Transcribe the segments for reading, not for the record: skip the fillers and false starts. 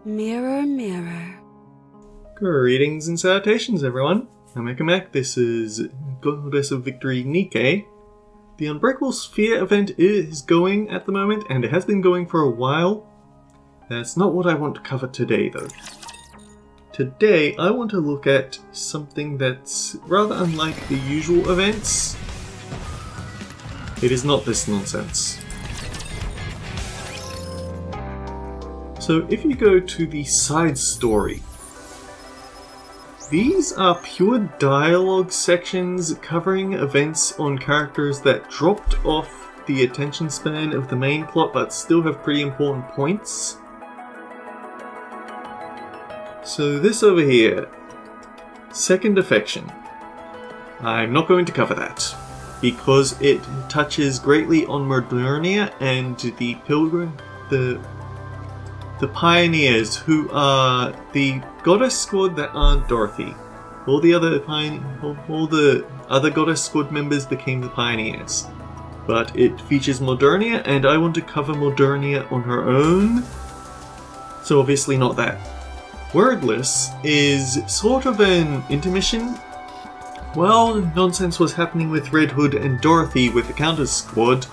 Mirror, mirror. Greetings and salutations, everyone. I'm Ekamek. This is Goddess of Victory Nike. The Unbreakable Sphere event is going at the moment, and it has been going for a while. That's not what I want to cover today, though. Today, I want to look at something that's rather unlike the usual events. It is not this nonsense. So if you go to the side story, these are pure dialogue sections covering events on characters that dropped off the attention span of the main plot but still have pretty important points. So this over here, Second Affection. I'm not going to cover that because it touches greatly on Modernia and the Pilgrim, the Pioneers, who are the Goddess Squad that aren't Dorothy. All the other Goddess Squad members became the Pioneers. But it features Modernia, and I want to cover Modernia on her own. So obviously not that. Wordless is sort of an intermission. While nonsense was happening with Red Hood and Dorothy with the Counter Squad,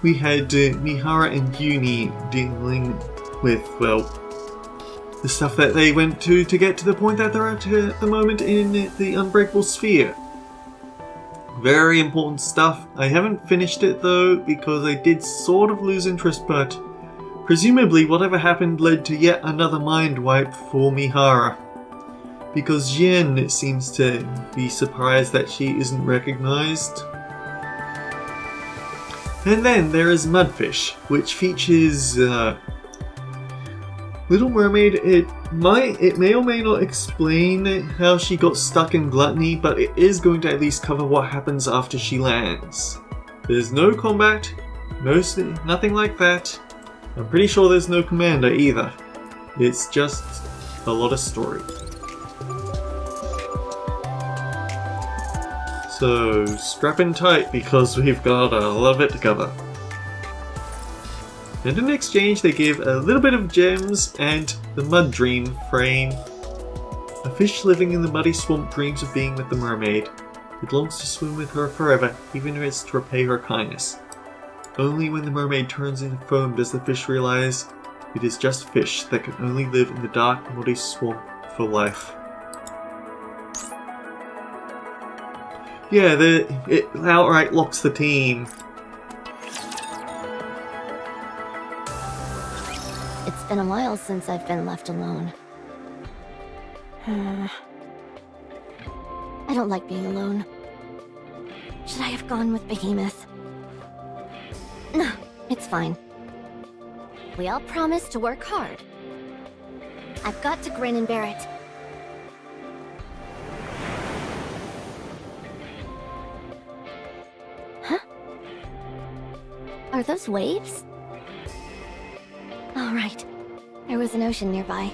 we had Mihara and Uni dealing with, well, the stuff that they went to get to the point that they're at the moment in the Unbreakable Sphere. Very important stuff. I haven't finished it though because I did sort of lose interest, but presumably whatever happened led to yet another mind wipe for Mihara. Because Yen seems to be surprised that she isn't recognized. And then there is Mudfish, which features Little Mermaid. It may or may not explain how she got stuck in gluttony, but it is going to at least cover what happens after she lands. There's no combat, nothing like that. I'm pretty sure there's no commander either. It's just a lot of story. So strap in tight because we've got a lot of it to cover. And in exchange they give a little bit of gems and the Mud Dream frame. A fish living in the muddy swamp dreams of being with the mermaid. It longs to swim with her forever, even if it's to repay her kindness. Only when the mermaid turns into foam does the fish realize it is just a fish that can only live in the dark, muddy swamp for life. Yeah, it outright locks the team. It's been a while since I've been left alone. I don't like being alone. Should I have gone with Behemoth? No, it's fine. We all promised to work hard. I've got to grin and bear it. Huh? Are those waves? Oh, right. There was an ocean nearby.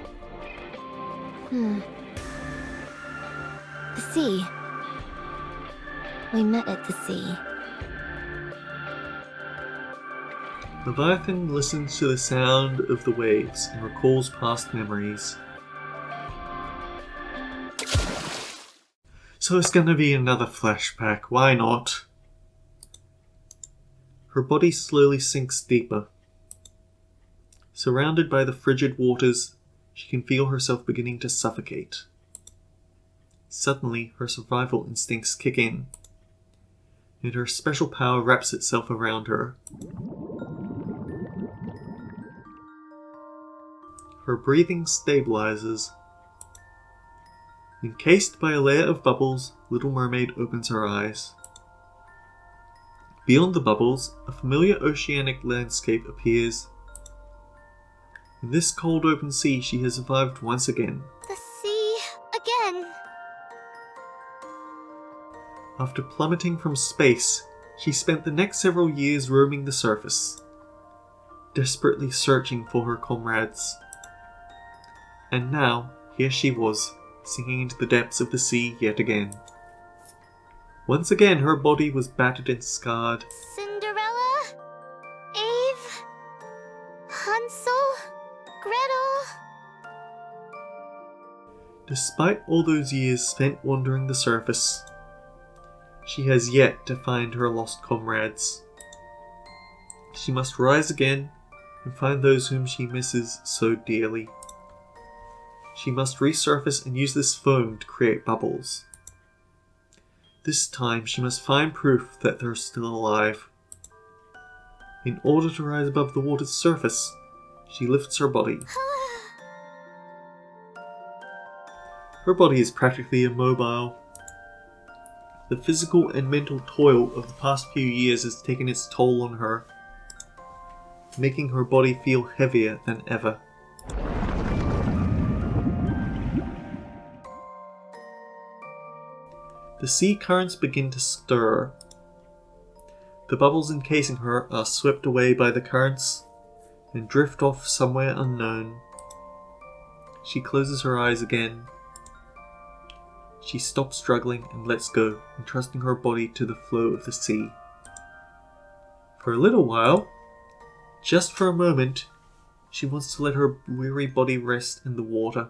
The sea. We met at the sea. Leviathan listens to the sound of the waves and recalls past memories. So it's gonna be another flashback, why not? Her body slowly sinks deeper. Surrounded by the frigid waters, she can feel herself beginning to suffocate. Suddenly, her survival instincts kick in, and her special power wraps itself around her. Her breathing stabilizes. Encased by a layer of bubbles, Little Mermaid opens her eyes. Beyond the bubbles, a familiar oceanic landscape appears. In this cold open sea, she has survived once again. The sea again. After plummeting from space, she spent the next several years roaming the surface, desperately searching for her comrades. And now, here she was, sinking into the depths of the sea yet again. Once again, her body was battered and scarred. Cinderella? Eve? Hansel? Gretel? Despite all those years spent wandering the surface, she has yet to find her lost comrades. She must rise again and find those whom she misses so dearly. She must resurface and use this foam to create bubbles. This time she must find proof that they're still alive. In order to rise above the water's surface, she lifts her body. Her body is practically immobile. The physical and mental toil of the past few years has taken its toll on her, making her body feel heavier than ever. The sea currents begin to stir. The bubbles encasing her are swept away by the currents and drift off somewhere unknown. She closes her eyes again. She stops struggling and lets go, entrusting her body to the flow of the sea. For a little while, just for a moment, she wants to let her weary body rest in the water.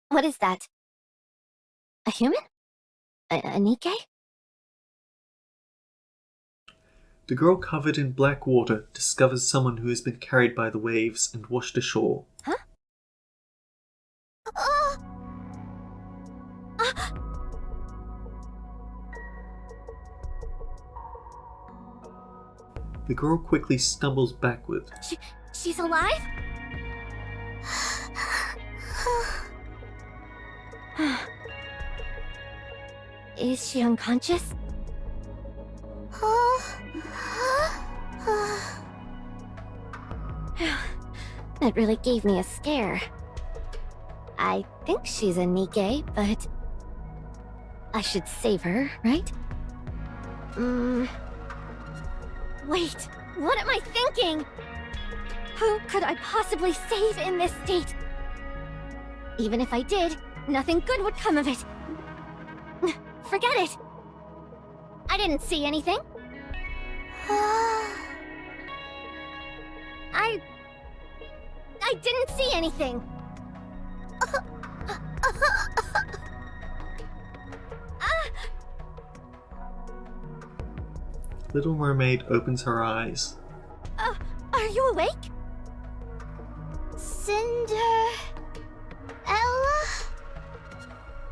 What is that? A human? A Nikkei? The girl covered in black water discovers someone who has been carried by the waves and washed ashore. Huh? The girl quickly stumbles backward. She's alive? Is she unconscious? That really gave me a scare. I think she's a Nikkei, but I should save her, right? Wait, what am I thinking? Who could I possibly save in this state? Even if I did, nothing good would come of it. Forget it. I didn't see anything. I didn't see anything. Little Mermaid opens her eyes. Are you awake? Cinderella?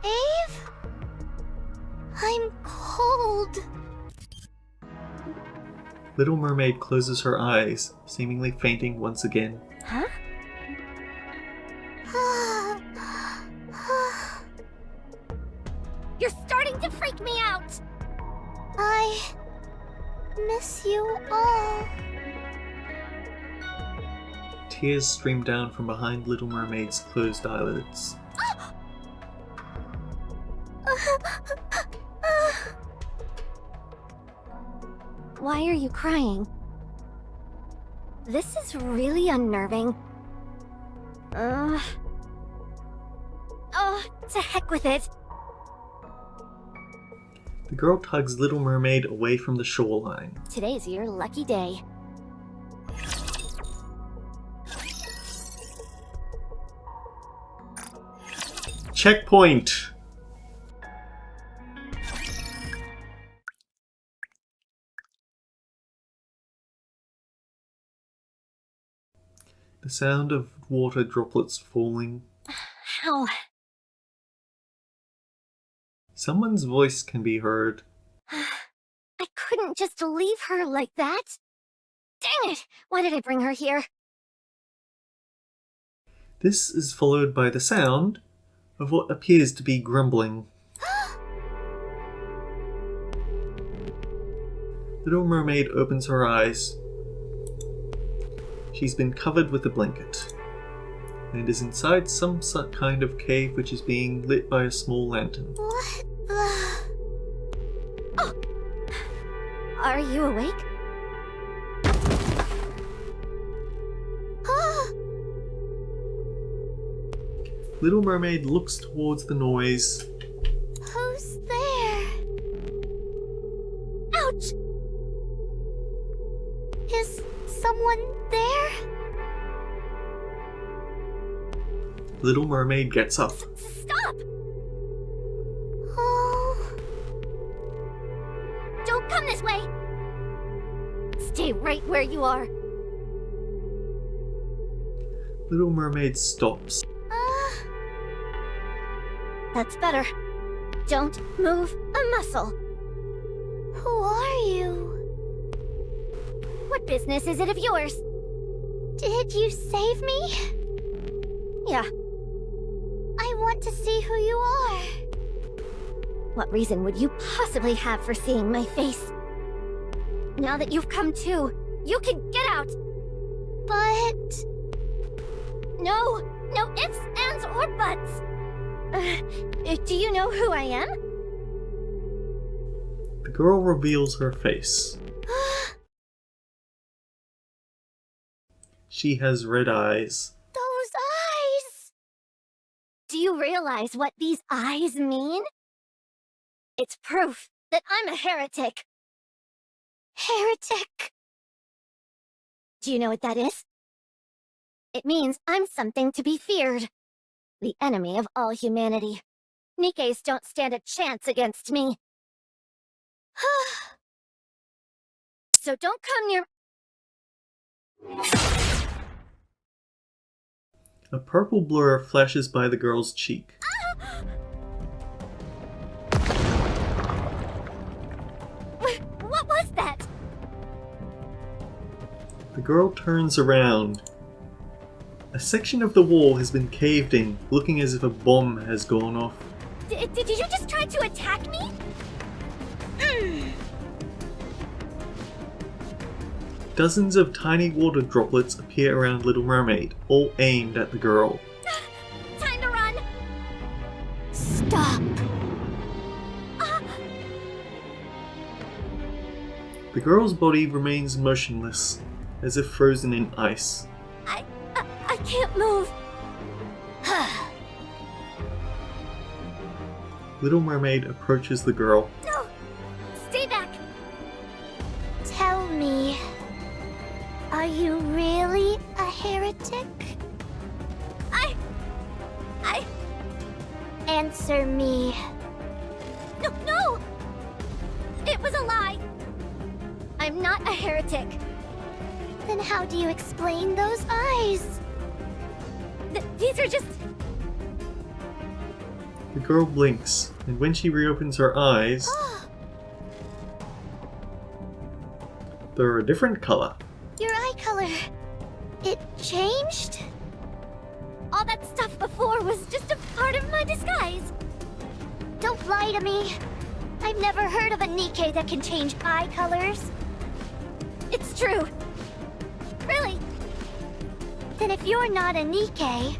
Eve? I'm cold. Little Mermaid closes her eyes, seemingly fainting once again. Huh? You're starting to freak me out! I miss you all. Tears stream down from behind Little Mermaid's closed eyelids. Why are you crying? This is really unnerving. Oh, to heck with it. The girl tugs Little Mermaid away from the shoreline. Today's your lucky day. Checkpoint! The sound of water droplets falling. How? Someone's voice can be heard. I couldn't just leave her like that. Dang it! Why did I bring her here? This is followed by the sound of what appears to be grumbling. Little Mermaid opens her eyes. She's been covered with a blanket and is inside some kind of cave which is being lit by a small lantern. What the... Oh! Are you awake? Little Mermaid looks towards the noise. Who's there? Ouch! Is someone there? Little Mermaid gets up. Stop! Oh. Don't come this way! Stay right where you are. Little Mermaid stops. That's better. Don't move a muscle. Who are you? What business is it of yours? Did you save me? Yeah. I want to see who you are. What reason would you possibly have for seeing my face? Now that you've come to, you can get out! But... No ifs, ands, or buts! Do you know who I am? The girl reveals her face. She has red eyes. Those eyes! Do you realize what these eyes mean? It's proof that I'm a heretic. Heretic! Do you know what that is? It means I'm something to be feared. The enemy of all humanity. Nikes don't stand a chance against me. So don't come near... A purple blur flashes by the girl's cheek. What was that? The girl turns around. A section of the wall has been caved in, looking as if a bomb has gone off. Did you just try to attack me? Dozens of tiny water droplets appear around Little Mermaid, all aimed at the girl. Time to run! Stop! The girl's body remains motionless, as if frozen in ice. I can't move. Little Mermaid approaches the girl. No! Stay back! Tell me, are you really a heretic? I... Answer me. No! It was a lie! I'm not a heretic. Then how do you explain those eyes? These are just... The girl blinks, and when she reopens her eyes, they're a different color. Your eye color... it changed? All that stuff before was just a part of my disguise. Don't lie to me. I've never heard of a Nike that can change eye colors. It's true. Really? Then if you're not a Nike,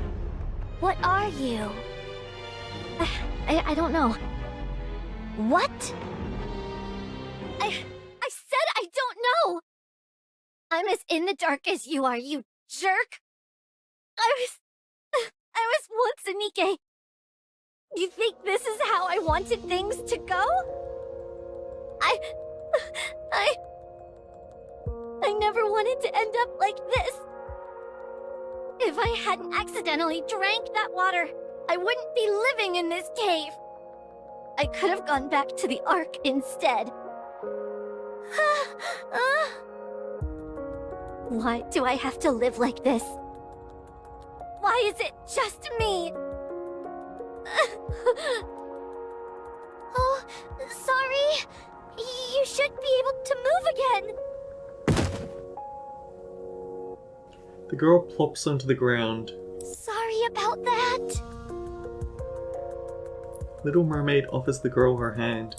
what are you? I don't know. What? I said I don't know! I'm as in the dark as you are, you jerk! I was once a Nike. You think this is how I wanted things to go? I never wanted to end up like this. If I hadn't accidentally drank that water, I wouldn't be living in this cave. I could have gone back to the Ark instead. Why do I have to live like this? Why is it just me? Oh, sorry. You should be able to move again. The girl plops onto the ground. Sorry about that. Little Mermaid offers the girl her hand.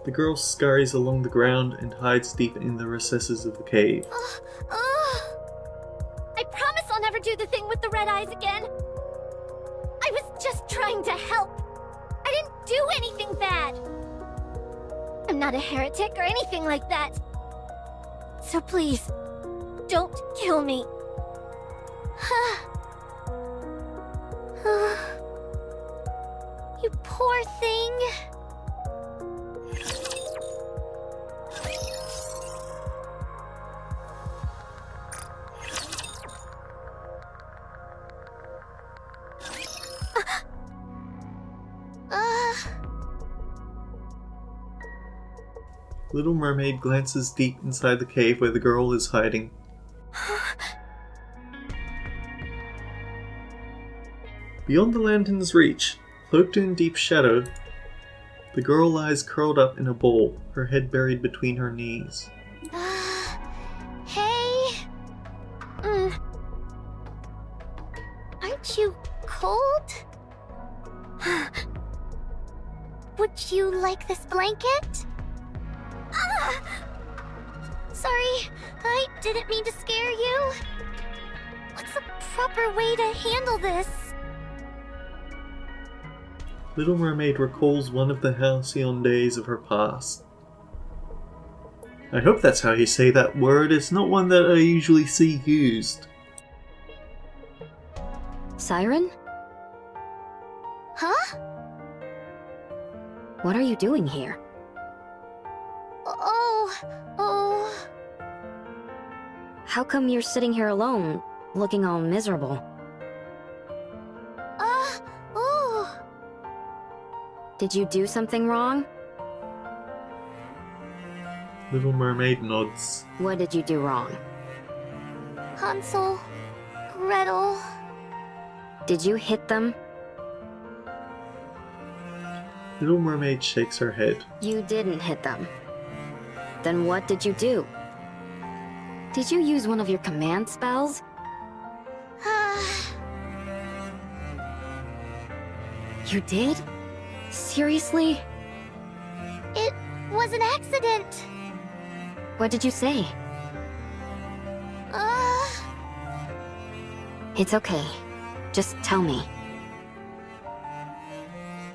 The girl scurries along the ground and hides deep in the recesses of the cave. I promise I'll never do the thing with the red eyes again. I was just trying to help. I didn't do anything bad. I'm not a heretic or anything like that. So please, don't kill me. You poor thing. Little Mermaid glances deep inside the cave where the girl is hiding. Beyond the lantern's reach, cloaked in deep shadow, the girl lies curled up in a ball, her head buried between her knees. Hey. Aren't you cold? Would you like this blanket? Sorry, I didn't mean to scare you. What's the proper way to handle this? Little Mermaid recalls one of the halcyon days of her past. I hope that's how you say that word. It's not one that I usually see used. Siren? Huh? What are you doing here? Oh. How come you're sitting here alone, looking all miserable? Oh. Did you do something wrong? Little Mermaid nods. What did you do wrong? Hansel, Gretel. Did you hit them? Little Mermaid shakes her head. You didn't hit them. Then what did you do? Did you use one of your command spells? You did? Seriously? It was an accident. What did you say? It's okay. Just tell me.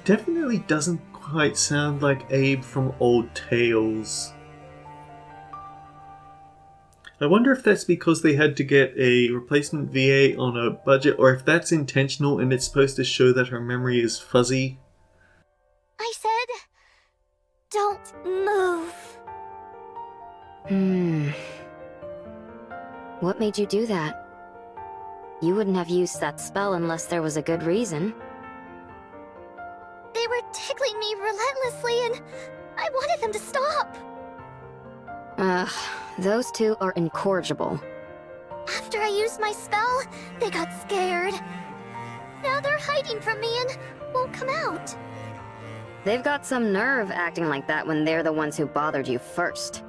Definitely doesn't quite sound like Abe from Old Tales. I wonder if that's because they had to get a replacement VA on a budget, or if that's intentional and it's supposed to show that her memory is fuzzy. I said, don't move. What made you do that? You wouldn't have used that spell unless there was a good reason. They were tickling me relentlessly and I wanted them to stop. Those two are incorrigible. After I used my spell, they got scared. Now they're hiding from me and won't come out. They've got some nerve acting like that when they're the ones who bothered you first.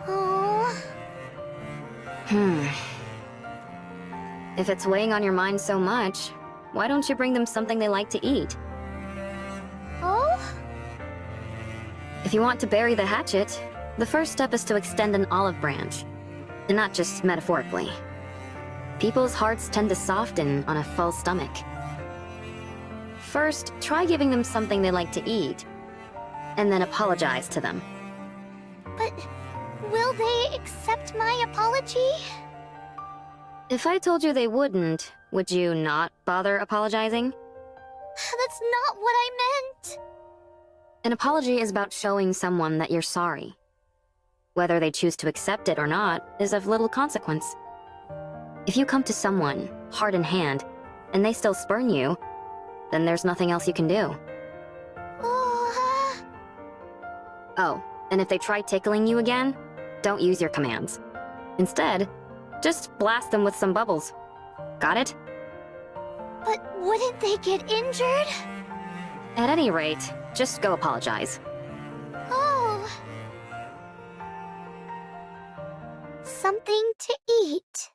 Oh. If it's weighing on your mind so much, why don't you bring them something they like to eat? Oh? If you want to bury the hatchet, the first step is to extend an olive branch. And not just metaphorically. People's hearts tend to soften on a full stomach. First, try giving them something they like to eat, and then apologize to them. But will they accept my apology? If I told you they wouldn't, would you not bother apologizing? That's not what I meant. An apology is about showing someone that you're sorry. Whether they choose to accept it or not is of little consequence. If you come to someone, heart in hand, and they still spurn you, then there's nothing else you can do. Oh, and if they try tickling you again, don't use your commands. Instead, just blast them with some bubbles. Got it? But wouldn't they get injured? At any rate, just go apologize. Oh. Something to eat.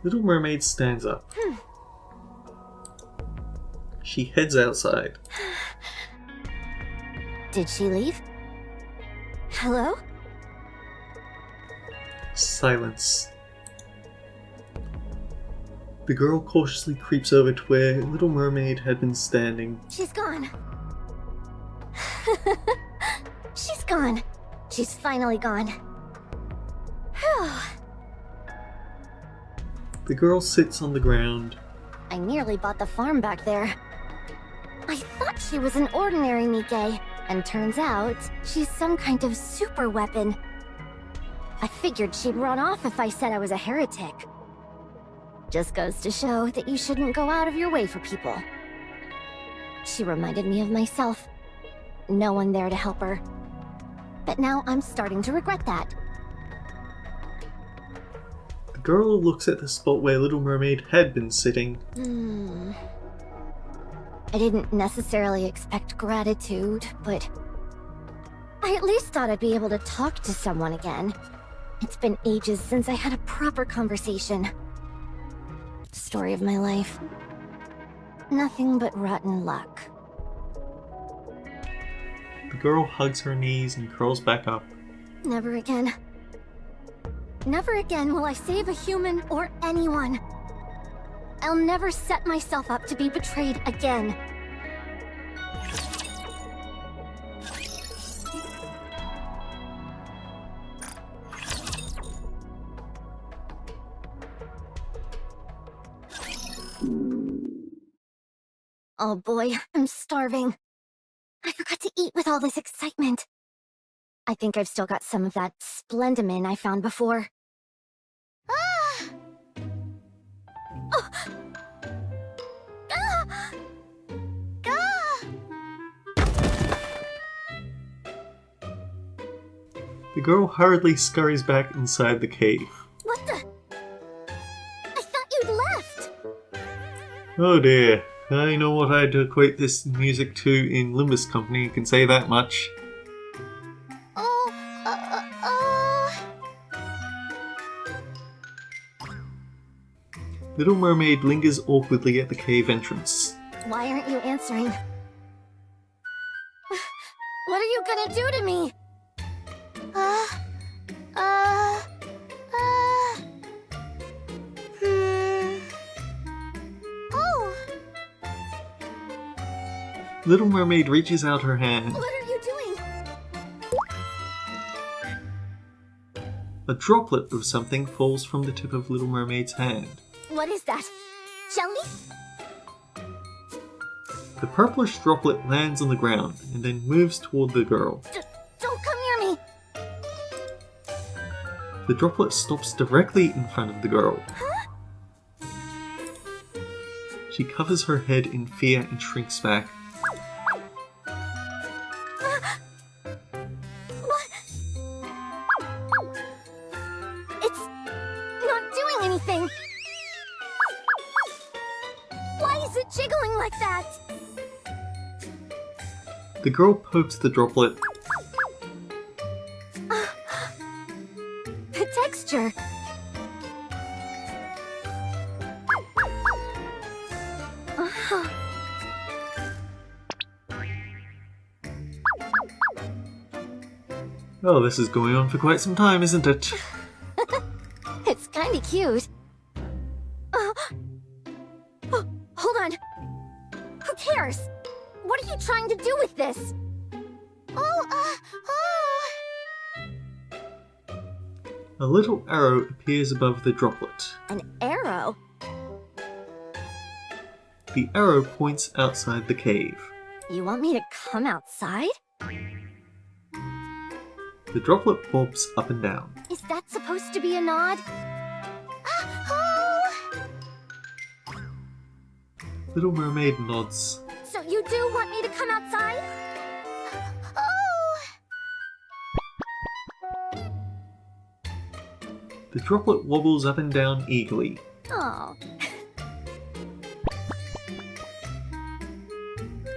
Little Mermaid stands up. She heads outside. Did she leave? Hello? Silence. The girl cautiously creeps over to where Little Mermaid had been standing. She's gone. She's gone. She's finally gone. Whew. The girl sits on the ground. I nearly bought the farm back there. I thought she was an ordinary Miike, and turns out she's some kind of super weapon. I figured she'd run off if I said I was a heretic. Just goes to show that you shouldn't go out of your way for people. She reminded me of myself. No one there to help her. But now I'm starting to regret that. The girl looks at the spot where Little Mermaid had been sitting. I didn't necessarily expect gratitude, but I at least thought I'd be able to talk to someone again. It's been ages since I had a proper conversation. Story of my life. Nothing but rotten luck. The girl hugs her knees and curls back up. Never again. Never again will I save a human or anyone. I'll never set myself up to be betrayed again. Oh boy, I'm starving. I forgot to eat with all this excitement. I think I've still got some of that splendimin I found before. Ah! Oh! Ah! Ah! The girl hurriedly scurries back inside the cave. What the? I thought you'd left! Oh dear. I know what I'd equate this music to in Limbus Company, I can say that much. Little Mermaid lingers awkwardly at the cave entrance. Why aren't you answering? What are you gonna do to me? Oh! Little Mermaid reaches out her hand. What are you doing? A droplet of something falls from the tip of Little Mermaid's hand. What is that? Jelly? The purplish droplet lands on the ground and then moves toward the girl. Don't come near me! The droplet stops directly in front of the girl. Huh? She covers her head in fear and shrinks back. What? It's not doing anything. Why is it jiggling like that? The girl pokes the droplet. The texture. Oh, this is going on for quite some time, isn't it? It's kinda cute. Hold on. Who cares? What are you trying to do with this? A little arrow appears above the droplet. An arrow? The arrow points outside the cave. You want me to come outside? The droplet bobs up and down. Is that supposed to be a nod? Little Mermaid nods. So you do want me to come outside? The droplet wobbles up and down eagerly. Oh.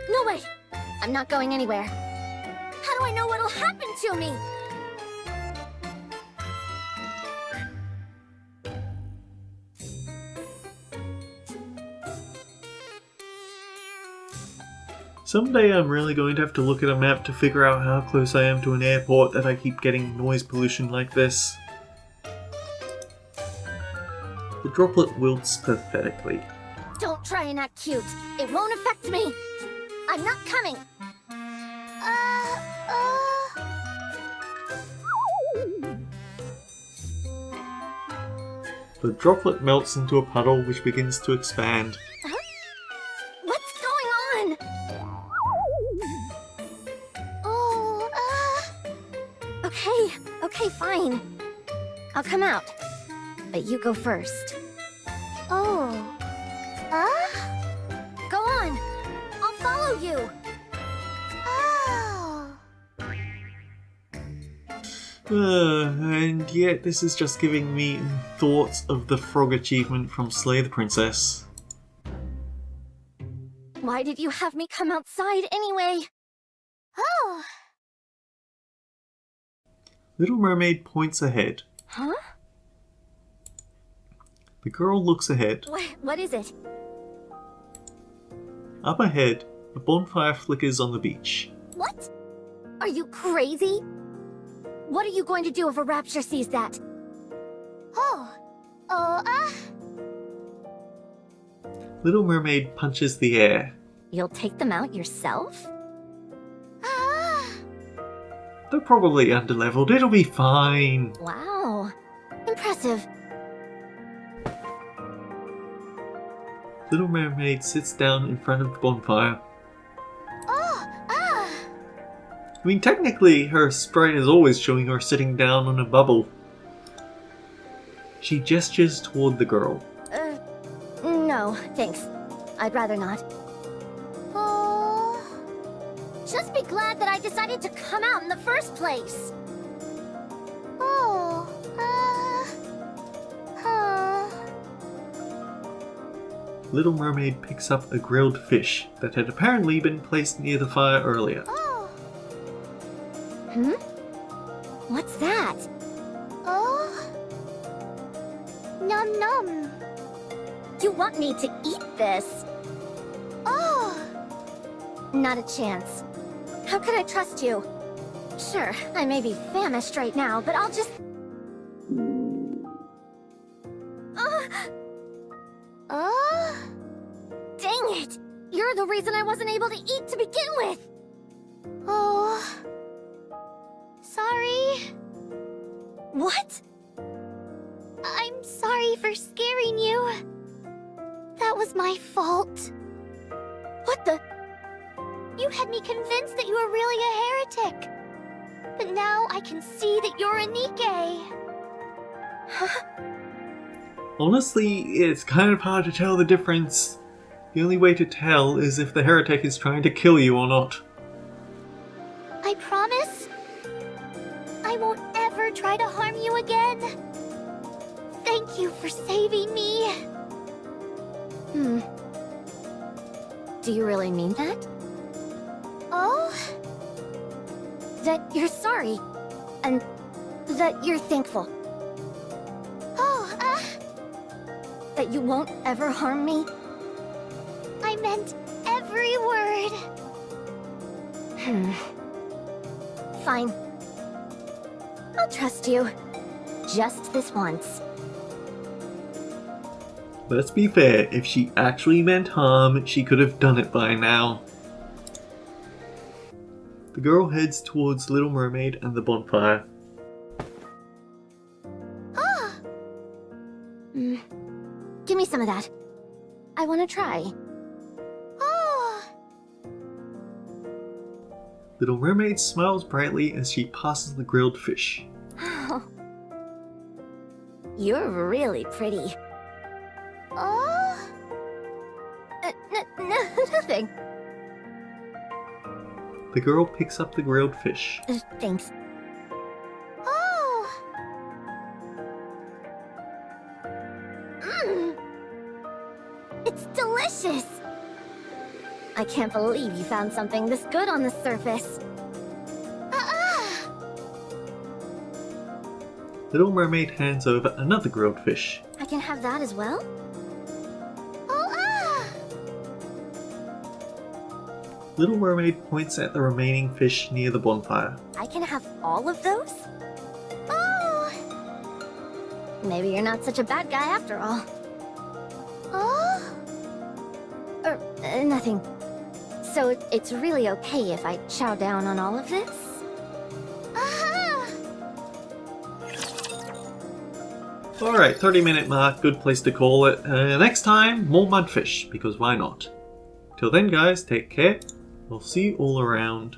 No way! I'm not going anywhere. How do I know what'll happen to me? Someday I'm really going to have to look at a map to figure out how close I am to an airport that I keep getting noise pollution like this. The droplet wilts pathetically. Don't try and act cute. It won't affect me. I'm not coming. The droplet melts into a puddle which begins to expand. What's going on? Okay, fine. I'll come out. But you go first. Oh. Go on. I'll follow you. Oh. And yet this is just giving me thoughts of the frog achievement from Slay the Princess. Why did you have me come outside anyway? Oh. Little Mermaid points ahead. Huh? The girl looks ahead. What is it? Up ahead, a bonfire flickers on the beach. What? Are you crazy? What are you going to do if a rapture sees that? Little Mermaid punches the air. You'll take them out yourself? They're probably underleveled, it'll be fine. Wow. Impressive. Little Mermaid sits down in front of the bonfire. I mean, technically, her sprite is always showing her sitting down on a bubble. She gestures toward the girl. No, thanks. I'd rather not. Oh. Just be glad that I decided to come out in the first place. Oh. Little Mermaid picks up a grilled fish that had apparently been placed near the fire earlier. Hmm? What's that? Oh. Num num. You want me to eat this? Oh. Not a chance. How could I trust you? Sure, I may be famished right now, but I'll just... Dang it! You're the reason I wasn't able to eat to begin with! Oh... Sorry. What? I'm sorry for scaring you. That was my fault. What the? You had me convinced that you were really a heretic. But now I can see that you're a Nikkei. Huh? Honestly, it's kind of hard to tell the difference. The only way to tell is if the heretic is trying to kill you or not. I promise I won't ever try to harm you again. Thank you for saving me. Do you really mean that? Oh? That you're sorry, and that you're thankful. Oh, that you won't ever harm me? I meant every word. Fine. I'll trust you. Just this once. Let's be fair, if she actually meant harm, she could have done it by now. The girl heads towards Little Mermaid and the bonfire. Give me some of that. I want to try. Little Mermaid smiles brightly as she passes the grilled fish. You're really pretty. Nothing. The girl picks up the grilled fish. Thanks. It's delicious! I can't believe you found something this good on the surface. Little Mermaid hands over another grilled fish. I can have that as well? Little Mermaid points at the remaining fish near the bonfire. I can have all of those? Oh! Maybe you're not such a bad guy after all. Nothing. So it's really okay if I chow down on all of this? Alright, 30-minute mark, good place to call it. Next time, more Mudfish, because why not? Till then guys, take care. We'll see you all around.